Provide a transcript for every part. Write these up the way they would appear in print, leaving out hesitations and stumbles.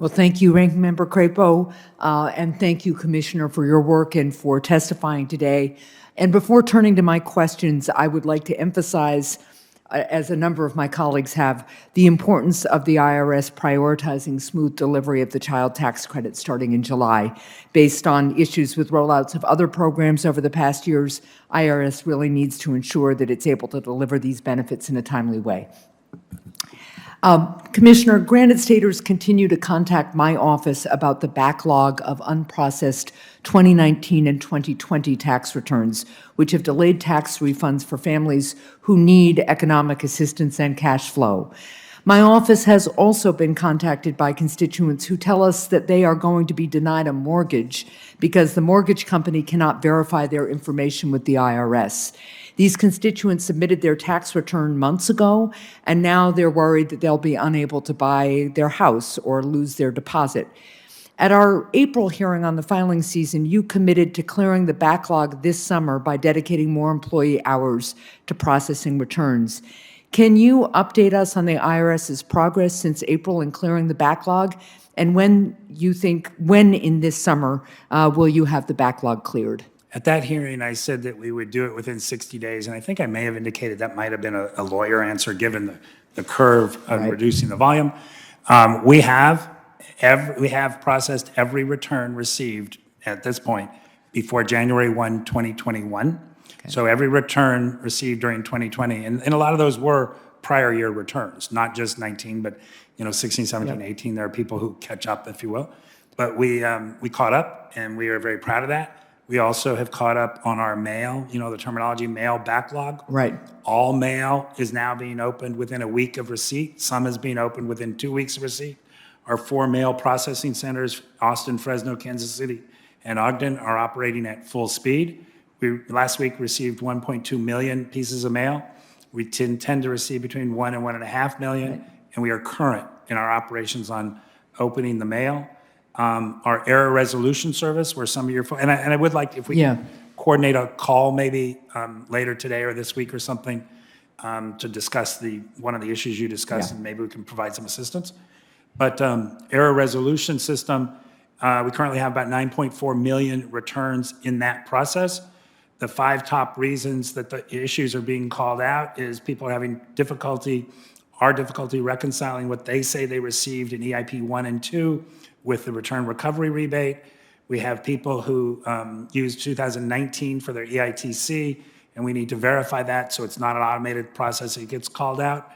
Well, thank you, Ranking Member Crapo, and thank you, Commissioner, for your work and for testifying today. And before turning to my questions, I would like to emphasize, as a number of my colleagues have, the importance of the IRS prioritizing smooth delivery of the child tax credit starting in July. Based on issues with rollouts of other programs over the past years, IRS really needs to ensure that it's able to deliver these benefits in a timely way. Commissioner, Granite Staters continue to contact my office about the backlog of unprocessed 2019 and 2020 tax returns, which have delayed tax refunds for families who need economic assistance and cash flow. My office has also been contacted by constituents who tell us that they are going to be denied a mortgage because the mortgage company cannot verify their information with the IRS. These constituents submitted their tax return months ago, and now they're worried that they'll be unable to buy their house or lose their deposit. At our April hearing on the filing season, you committed to clearing the backlog this summer by dedicating more employee hours to processing returns. Can you update us on the IRS's progress since April in clearing the backlog? And when in this summer will you have the backlog cleared? At that hearing, I said that we would do it within 60 days, and I think I may have indicated that might have been a lawyer answer, given the curve of Right. reducing the volume. We have processed every return received at this point before January 1, 2021. So every return received during 2020, and a lot of those were prior year returns, not just 19, but 16, 17, 18. There are people who catch up, if you will. But we caught up, and we are very proud of that. We also have caught up on our mail, the terminology mail backlog. Right. All mail is now being opened within a week of receipt. Some is being opened within 2 weeks of receipt. Our 4 mail processing centers, Austin, Fresno, Kansas City, and Ogden, are operating at full speed. We last week received 1.2 million pieces of mail. We tend to receive between 1 and 1.5 million, right. And we are current in our operations on opening the mail. Our error resolution service, where some of your, and I would like, if we can coordinate a call maybe later today or this week or something to discuss one of the issues you discussed, and maybe we can provide some assistance. But error resolution system, we currently have about 9.4 million returns in that process. The 5 top reasons that the issues are being called out is people are having difficulty reconciling what they say they received in EIP 1 and 2 with the return recovery rebate. We have people who used 2019 for their EITC, and we need to verify that so it's not an automated process. It gets called out.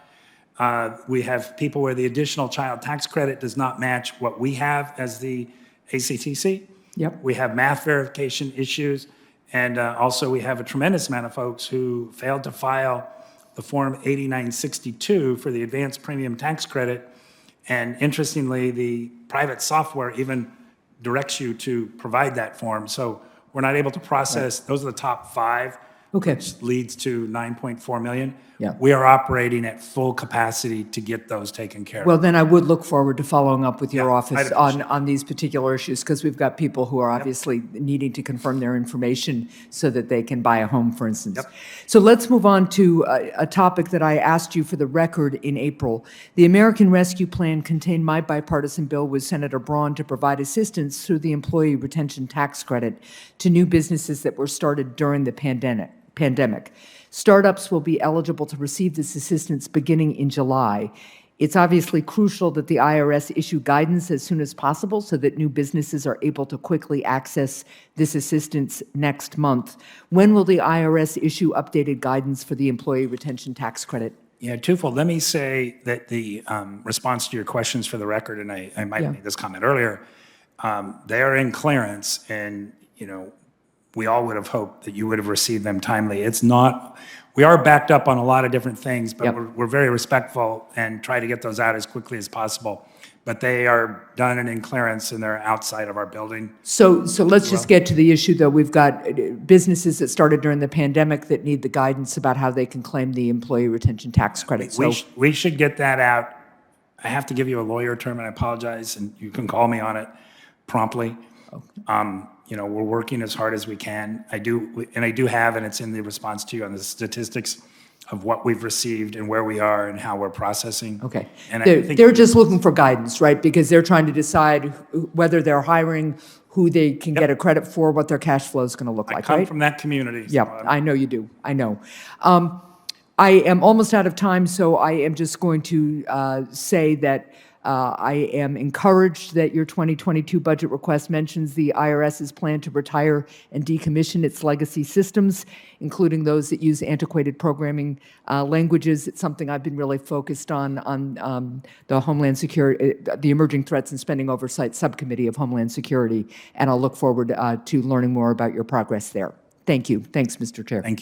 We have people where the additional child tax credit does not match what we have as the ACTC. Yep. We have math verification issues, and also we have a tremendous amount of folks who failed to file the Form 8962 for the advanced premium tax credit. And interestingly, the private software even directs you to provide that form. So we're not able to process, right. Those are the top 5, which leads to 9.4 million. Yeah. We are operating at full capacity to get those taken care of. Well, then I would look forward to following up with your office on these particular issues, because we've got people who are obviously needing to confirm their information so that they can buy a home, for instance. So let's move on to a topic that I asked you for the record in April. The American Rescue Plan contained my bipartisan bill with Senator Braun to provide assistance through the Employee Retention Tax Credit to new businesses that were started during the pandemic. Startups will be eligible to receive this assistance beginning in July. It's obviously crucial that the IRS issue guidance as soon as possible so that new businesses are able to quickly access this assistance next month. When will the IRS issue updated guidance for the Employee Retention Tax Credit? Yeah, twofold. Let me say that the response to your questions for the record, and I might have made this comment earlier, they are in clearance, and we all would have hoped that you would have received them timely. It's not, we are backed up on a lot of different things, but we're very respectful and try to get those out as quickly as possible. But they are done and in clearance, and they're outside of our building. So let's just get to the issue, though. We've got businesses that started during the pandemic that need the guidance about how they can claim the Employee Retention Tax Credit. We should get that out. I have to give you a lawyer term, and I apologize, and you can call me on it promptly. Okay. We're working as hard as we can. I do have, and it's in the response to you on the statistics, of what we've received and where we are and how we're processing. Okay. And I They're, think they're just looking for guidance, right? Because they're trying to decide whether they're hiring, who they can get a credit for, what their cash flow is going to look I like, come right? from that community. so Yeah, I'm- I know you do. I know. I am almost out of time, so I am just going to say that I am encouraged that your 2022 budget request mentions the IRS's plan to retire and decommission its legacy systems, including those that use antiquated programming languages. It's something I've been really focused on the Homeland Security, the Emerging Threats and Spending Oversight Subcommittee of Homeland Security, and I'll look forward to learning more about your progress there. Thank you. Thanks, Mr. Chair. Thank you.